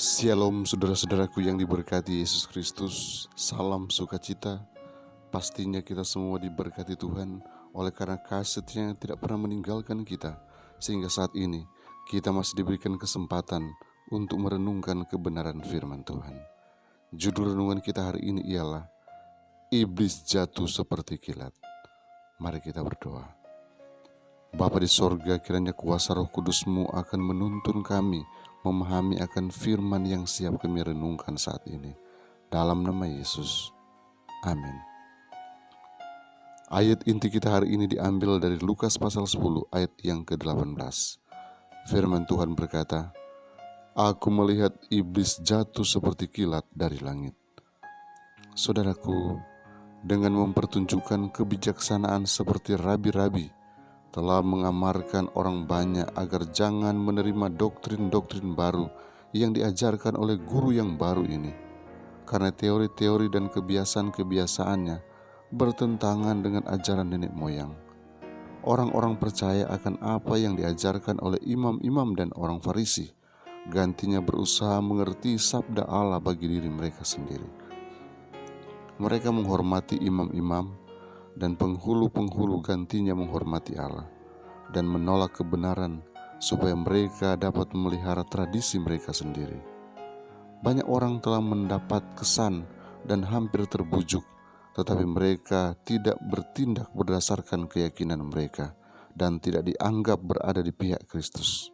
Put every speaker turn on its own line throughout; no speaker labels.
Shalom saudara-saudaraku yang diberkati Yesus Kristus. Salam sukacita. Pastinya kita semua diberkati Tuhan oleh karena kasih-Nya yang tidak pernah meninggalkan kita, sehingga saat ini kita masih diberikan kesempatan untuk merenungkan kebenaran firman Tuhan. Judul renungan kita hari ini ialah Iblis jatuh seperti kilat. Mari kita berdoa. Bapa di sorga, kiranya kuasa Roh Kudus-Mu akan menuntun kami memahami akan firman yang siap kami renungkan saat ini. Dalam nama Yesus, amin. Ayat inti kita hari ini diambil dari Lukas pasal 10 ayat yang ke-18. Firman Tuhan berkata, "Aku melihat iblis jatuh seperti kilat dari langit." Saudaraku, dengan mempertunjukkan kebijaksanaan seperti rabi-rabi, telah mengamarkan orang banyak agar jangan menerima doktrin-doktrin baru yang diajarkan oleh guru yang baru ini, karena teori-teori dan kebiasaan-kebiasaannya bertentangan dengan ajaran nenek moyang. Orang-orang percaya akan apa yang diajarkan oleh imam-imam dan orang Farisi, gantinya berusaha mengerti sabda Allah bagi diri mereka sendiri. Mereka menghormati imam-imam, dan penghulu-penghulu gantinya menghormati Allah dan menolak kebenaran supaya mereka dapat memelihara tradisi mereka sendiri. Banyak orang telah mendapat kesan dan hampir terbujuk, tetapi mereka tidak bertindak berdasarkan keyakinan mereka dan tidak dianggap berada di pihak Kristus.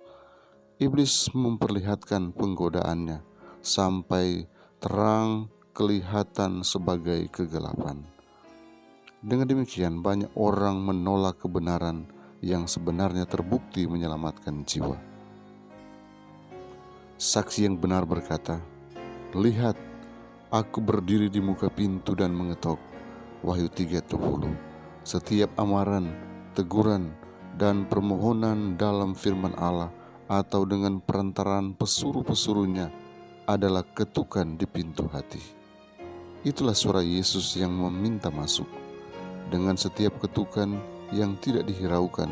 Iblis memperlihatkan penggodaannya sampai terang kelihatan sebagai kegelapan. Dengan demikian, banyak orang menolak kebenaran yang sebenarnya terbukti menyelamatkan jiwa. Saksi yang benar berkata, "Lihat, aku berdiri di muka pintu dan mengetok." Wahyu 3:20. Setiap amaran, teguran, dan permohonan dalam firman Allah atau dengan perantaraan pesuruh-pesuruhnya adalah ketukan di pintu hati. Itulah suara Yesus yang meminta masuk. Dengan setiap ketukan yang tidak dihiraukan,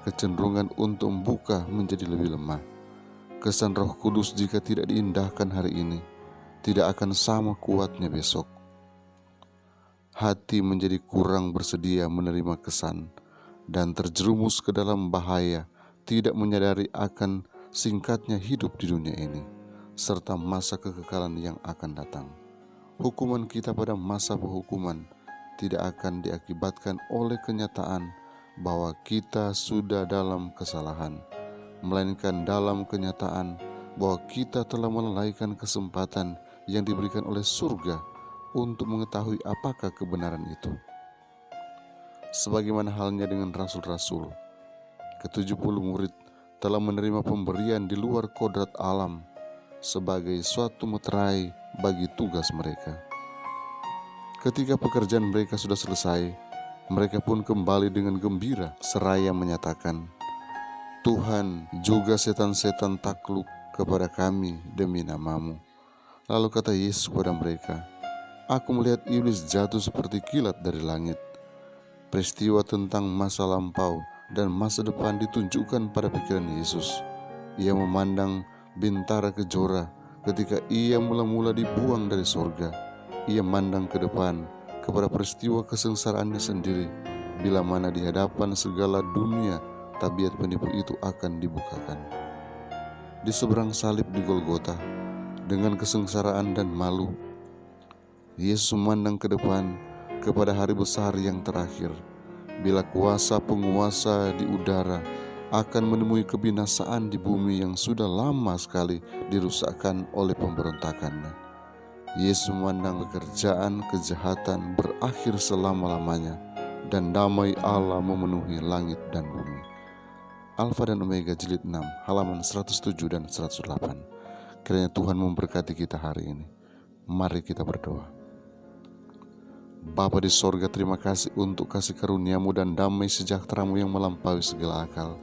kecenderungan untuk membuka menjadi lebih lemah. Kesan Roh Kudus jika tidak diindahkan hari ini, tidak akan sama kuatnya besok. Hati menjadi kurang bersedia menerima kesan dan terjerumus ke dalam bahaya, tidak menyadari akan singkatnya hidup di dunia ini, serta masa kekekalan yang akan datang. Hukuman kita pada masa penghukuman tidak akan diakibatkan oleh kenyataan bahwa kita sudah dalam kesalahan, melainkan dalam kenyataan bahwa kita telah melalaikan kesempatan yang diberikan oleh surga untuk mengetahui apakah kebenaran itu. Sebagaimana halnya dengan rasul-rasul, ke-70 murid telah menerima pemberian di luar kodrat alam sebagai suatu meterai bagi tugas mereka. Ketika pekerjaan mereka sudah selesai, mereka pun kembali dengan gembira seraya menyatakan, "Tuhan, juga setan-setan takluk kepada kami demi nama-Mu." Lalu kata Yesus kepada mereka, "Aku melihat iblis jatuh seperti kilat dari langit." Peristiwa tentang masa lampau dan masa depan ditunjukkan pada pikiran Yesus. Ia memandang bintara kejora ketika ia mula-mula dibuang dari sorga. Ia mandang ke depan kepada peristiwa kesengsaraannya sendiri, bila mana di hadapan segala dunia tabiat penipu itu akan dibukakan. Di seberang salib di Golgota, dengan kesengsaraan dan malu, Yesus memandang ke depan kepada hari besar yang terakhir, bila kuasa penguasa di udara akan menemui kebinasaan di bumi yang sudah lama sekali dirusakkan oleh pemberontakannya. Yesus memandang pekerjaan kejahatan berakhir selama-lamanya dan damai Allah memenuhi langit dan bumi. Alfa dan Omega jilid 6 halaman 107 dan 108. Kiranya Tuhan memberkati kita hari ini. Mari kita berdoa. Bapa di sorga, terima kasih untuk kasih karunia-Mu dan damai sejahtera-Mu yang melampaui segala akal,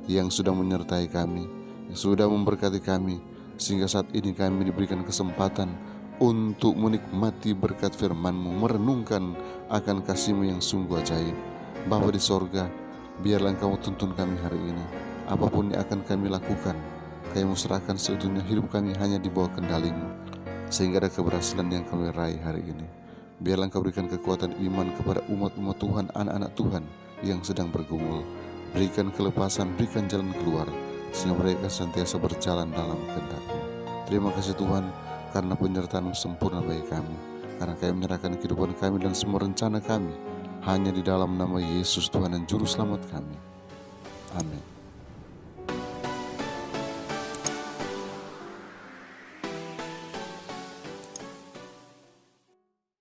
yang sudah menyertai kami, yang sudah memberkati kami, sehingga saat ini kami diberikan kesempatan untuk menikmati berkat firman-Mu, merenungkan akan kasih-Mu yang sungguh ajaib. Bapa di sorga, biarlah Engkau tuntun kami hari ini. Apapun yang akan kami lakukan, Kami serahkan seutuhnya hidup kami hanya di bawah kendali-Mu, sehingga ada keberhasilan yang kami raih hari ini. Biarlah Engkau berikan kekuatan iman kepada umat-umat Tuhan, anak-anak Tuhan yang sedang bergumul. Berikan kelepasan, berikan jalan keluar, sehingga mereka senantiasa berjalan dalam kehendak-Mu. Terima kasih Tuhan, karena penyertaan-Mu sempurna bagi kami. Karena kami menyerahkan kehidupan kami dan semua rencana kami hanya di dalam nama Yesus Tuhan dan Juru Selamat kami. Amin.